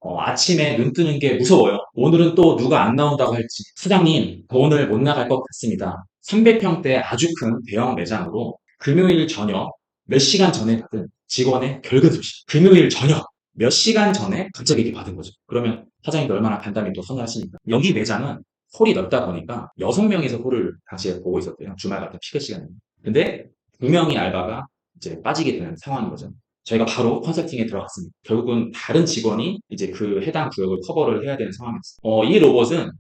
아침에 눈 뜨는 게 무서워요. 오늘은 또 누가 안 나온다고 할지. 사장님, 저 오늘 못 나갈 것 같습니다. 300평대 아주 큰 대형 매장으로 금요일 저녁 몇 시간 전에 받은 직원의 결근 소식. 금요일 저녁 몇 시간 전에 갑자기 이렇게 받은 거죠. 그러면 사장님도 얼마나 간담이 또 선호하시니까. 여기 매장은 홀이 넓다 보니까 6명이서 홀을 당시에 보고 있었대요. 주말 같은 피크 시간에. 근데 2명의 알바가 이제 빠지게 되는 상황인 거죠. 저희가 바로 컨설팅에 들어갔습니다. 결국은 다른 직원이 이제 그 해당 구역을 커버를 해야 되는 상황이었어요. 이 로봇은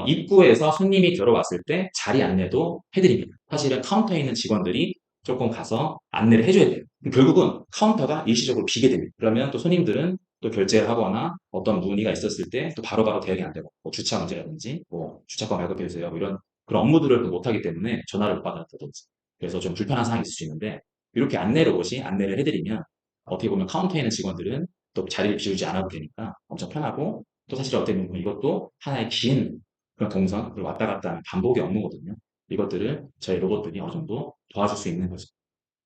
입구에서 손님이 들어왔을 때 자리 안내도 해드립니다. 사실은 카운터에 있는 직원들이 조금 가서 안내를 해줘야 돼요. 결국은 카운터가 일시적으로 비게 됩니다. 그러면 또 손님들은 또 결제를 하거나 어떤 문의가 있었을 때 또 바로바로 대응이 안 되고 뭐 주차 문제라든지 뭐 주차권 발급해 주세요 뭐 이런 그런 업무들을 또 못하기 때문에 전화를 못 받았다든지 그래서 좀 불편한 상황이 있을 수 있는데 이렇게 안내 로봇이 안내를 해드리면 어떻게 보면 카운터에 있는 직원들은 또 자리를 비우지 않아도 되니까 엄청 편하고 또 사실 어떻게 보면 이것도 하나의 긴 그런 동선 그리고 왔다 갔다 하는 반복의 업무거든요. 이것들을 저희 로봇들이 어느 정도 도와줄 수 있는 거죠.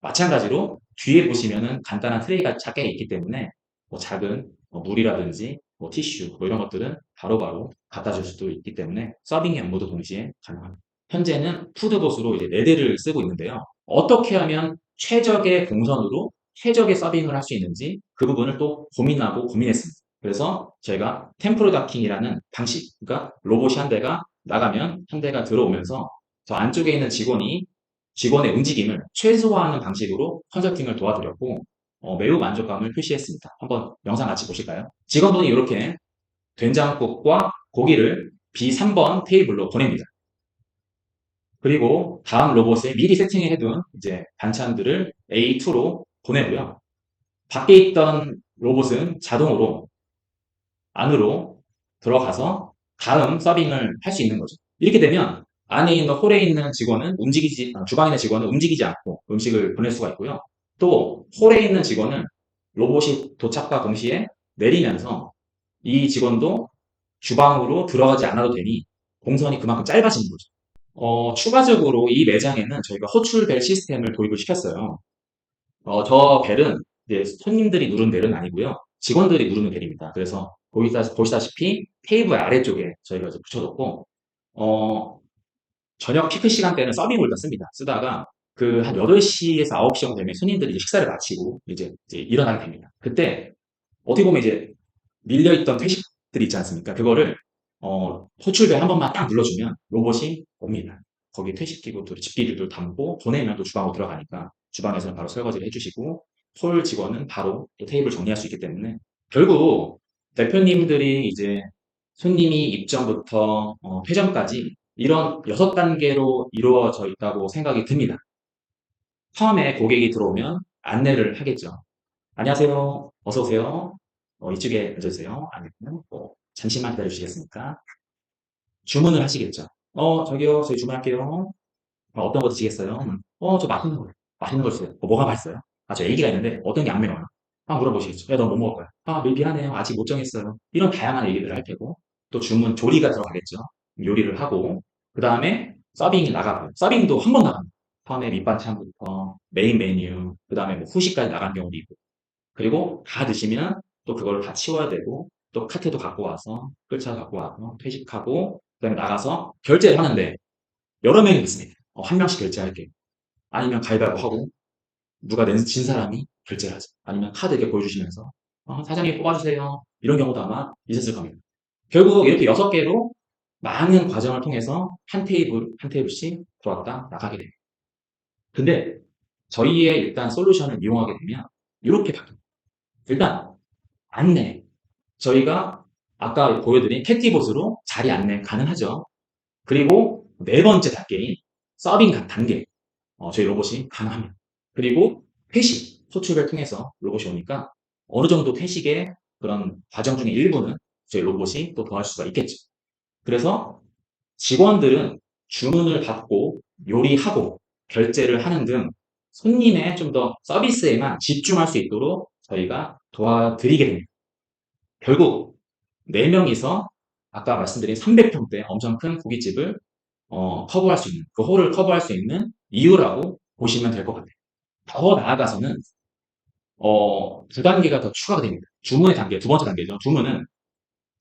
마찬가지로 뒤에 보시면은 간단한 트레이가 작게 있기 때문에 뭐 작은 물이라든지 뭐 티슈 뭐 이런 것들은 바로바로 갖다 줄 수도 있기 때문에 서빙의 업무도 동시에 가능합니다. 현재는 푸드봇으로 이제 4대를 쓰고 있는데요. 어떻게 하면 최적의 동선으로 최적의 서빙을 할 수 있는지 그 부분을 또 고민하고 고민했습니다. 그래서 저희가 템프로 다킹이라는 방식, 그러니까 로봇이 한 대가 나가면 한 대가 들어오면서 저 안쪽에 있는 직원의 움직임을 최소화하는 방식으로 컨설팅을 도와드렸고 매우 만족감을 표시했습니다. 한번 영상 같이 보실까요? 직원분이 이렇게 된장국과 고기를 B3번 테이블로 보냅니다. 그리고 다음 로봇에 미리 세팅해둔 이제 반찬들을 A2로 보내고요. 밖에 있던 로봇은 자동으로 안으로 들어가서 다음 서빙을 할 수 있는 거죠. 이렇게 되면 안에 있는 홀에 있는 직원은 주방에 있는 직원은 움직이지 않고 음식을 보낼 수가 있고요. 또 홀에 있는 직원은 로봇이 도착과 동시에 내리면서 이 직원도 주방으로 들어가지 않아도 되니 동선이 그만큼 짧아지는 거죠. 추가적으로 이 매장에는 저희가 호출벨 시스템을 도입을 시켰어요. 저 벨은 이제 손님들이 누른 벨은 아니고요. 직원들이 누르는 벨입니다. 그래서 보시다시피 테이블 아래쪽에 저희가 이제 붙여뒀고, 어, 저녁 피크 시간대는 서빙을 일단 씁니다. 쓰다가 그 한 8시에서 9시 정도 되면 손님들이 이제 식사를 마치고 이제 일어나게 됩니다. 그때 어떻게 보면 이제 밀려있던 퇴식들이 있지 않습니까? 그거를 호출벨 한 번만 딱 눌러주면 로봇이 옵니다. 거기 퇴식기구 또 집기류도 담고 보내면 또 주방으로 들어가니까 주방에서는 바로 설거지를 해주시고 홀 직원은 바로 또 테이블 정리할 수 있기 때문에 결국 대표님들이 이제 손님이 입점부터 퇴점까지 이런 6단계로 이루어져 있다고 생각이 듭니다. 처음에 고객이 들어오면 안내를 하겠죠. 안녕하세요. 어서 오세요. 이쪽에 앉아주세요. 아니면 잠시만 기다려 주시겠습니까? 주문을 하시겠죠. 저기요, 저희 주문할게요. 어떤 거 드시겠어요? 저 맛있는 거. 맛있는 거 주세요. 뭐가 맛있어요? 저 애기가 있는데 어떤 게 안 매워요? 물어보시겠죠. 야, 너 뭐 먹을 거야? 미안해요. 아직 못 정했어요. 이런 다양한 얘기들을 할 테고, 또 주문 조리가 들어가겠죠. 요리를 하고, 그 다음에 서빙이 나가고요. 서빙도 한 번 나갑니다. 처음에 밑반찬부터 메인 메뉴, 그 다음에 뭐 후식까지 나간 경우도 있고, 그리고 다 드시면 또 그걸 다 치워야 되고 또 카트도 갖고 와서 끌차 갖고 와서 퇴식하고 그다음에 나가서 결제를 하는데 여러 명이 있습니다. 한 명씩 결제할게. 아니면 가위바위보 하고 누가 진 사람이 결제를 하죠. 아니면 카드 이렇게 보여주시면서 사장님 뽑아주세요. 이런 경우도 아마 있었을 겁니다. 결국 이렇게 6개로 많은 과정을 통해서 한 테이블 한 테이블씩 들어왔다 나가게 됩니다. 근데 저희의 일단 솔루션을 이용하게 되면 이렇게 바뀝니다. 일단 안내. 저희가 아까 보여드린 캣티봇으로 자리 안내 가능하죠. 그리고 네 번째 단계인 서빙 단계. 저희 로봇이 가능합니다. 그리고 회식, 소출을 통해서 로봇이 오니까 어느 정도 회식의 그런 과정 중에 일부는 저희 로봇이 또 더할 수가 있겠죠. 그래서 직원들은 주문을 받고 요리하고 결제를 하는 등 손님의 좀 더 서비스에만 집중할 수 있도록 저희가 도와드리게 됩니다. 결국 4명이서 아까 말씀드린 300평대 엄청 큰 고깃집을 커버할 수 있는 그 홀을 커버할 수 있는 이유라고 보시면 될 것 같아요. 더 나아가서는 두 단계가 더 추가가 됩니다. 주문의 단계, 두 번째 단계죠. 주문은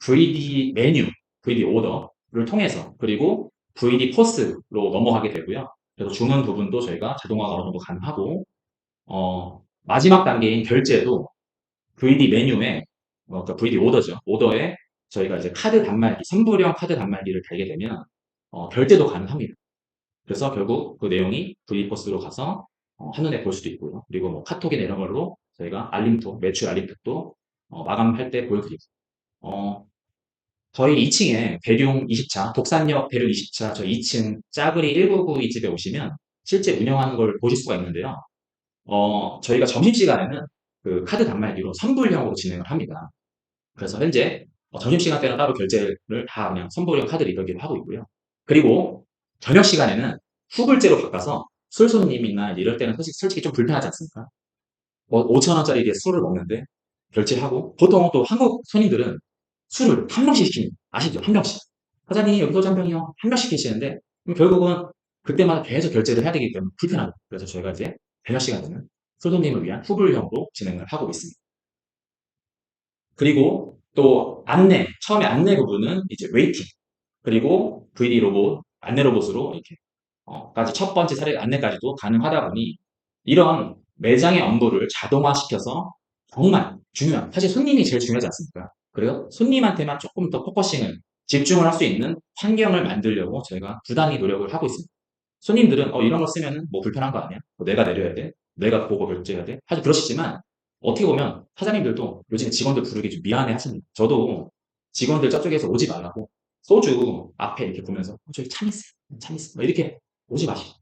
VD 메뉴, VD 오더를 통해서 그리고 VD 포스로 넘어가게 되고요. 그래서 주문 부분도 저희가 자동화가 어느 정도 가능하고 마지막 단계인 결제도 VD 메뉴에 그러니까 VD 오더죠. 오더에 저희가 이제 카드 단말기, 선불형 카드 단말기를 달게 되면 결제도 가능합니다. 그래서 결국 그 내용이 VD 포스로 가서 한눈에 볼 수도 있고요. 그리고 뭐 카톡이나 이런 걸로 저희가 알림톡, 매출 알림톡도 마감할 때 보여드리고 어, 저희 2층에 대룡 20차, 독산역 대룡 20차 저희 2층 짜그리 199 이 집에 오시면 실제 운영하는 걸 보실 수가 있는데요. 저희가 점심시간에는 그 카드 단말기로 선불형으로 진행을 합니다. 그래서 현재 점심시간 때는 따로 결제를 다 그냥 선불형 카드 리더기로 하고 있고요. 그리고 저녁 시간에는 후불제로 바꿔서 술 손님이나 이럴 때는 솔직히 좀 불편하지 않습니까? 뭐 5천 원짜리 술을 먹는데 결제하고 보통 또 한국 손님들은 술을 한 병씩 시킵니다. 아시죠? 한 병씩. 사장님 여기 소주 한 병이요. 한 병씩 시키시는데 그럼 결국은 그때마다 계속 결제를 해야 되기 때문에 불편합니다. 그래서 저희가 이제 저녁 시간에는 술 손님을 위한 후불형으로 진행을 하고 있습니다. 그리고 또 안내, 처음에 안내 부분은 이제 웨이팅, 그리고 VD 로봇, 안내 로봇으로 이렇게, 까지 첫 번째 사례 안내까지도 가능하다 보니 이런 매장의 업무를 자동화시켜서 정말 중요한, 사실 손님이 제일 중요하지 않습니까? 그래요? 손님한테만 조금 더 포커싱을, 집중을 할 수 있는 환경을 만들려고 저희가 부단히 노력을 하고 있습니다. 손님들은 이런 거 쓰면 뭐 불편한 거 아니야? 뭐 내가 내려야 돼? 내가 보고 결제해야 돼? 사실 그러시지만 어떻게 보면 사장님들도 요즘 직원들 부르기 좀 미안해 하십니다. 저도 직원들 저쪽에서 오지 말라고 소주 앞에 이렇게 보면서 저기 참 있어요. 참 있어. 뭐 이렇게 오지 마시고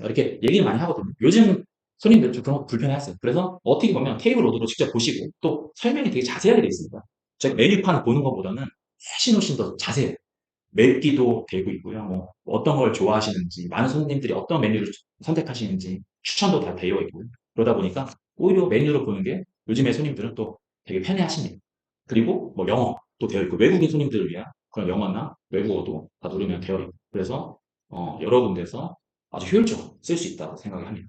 이렇게 얘기를 많이 하거든요. 요즘 손님들 좀 그런 거 불편해하세요. 그래서 어떻게 보면 테이블 오더로 직접 보시고 또 설명이 되게 자세하게 되어 있습니다. 저희 메뉴판 보는 것보다는 훨씬 더 자세해요. 맵기도 되고 있고요. 뭐 어떤 걸 좋아하시는지, 많은 손님들이 어떤 메뉴를 선택하시는지 추천도 다 되어 있고요. 그러다 보니까 오히려 메뉴로 보는 게 요즘에 손님들은 또 되게 편해하십니다. 그리고 뭐 영어도 되어 있고 외국인 손님들을 위한 그런 영어나 외국어도 다 누르면 되어 있고 그래서 여러 군데서 아주 효율적으로 쓸 수 있다고 생각을 합니다.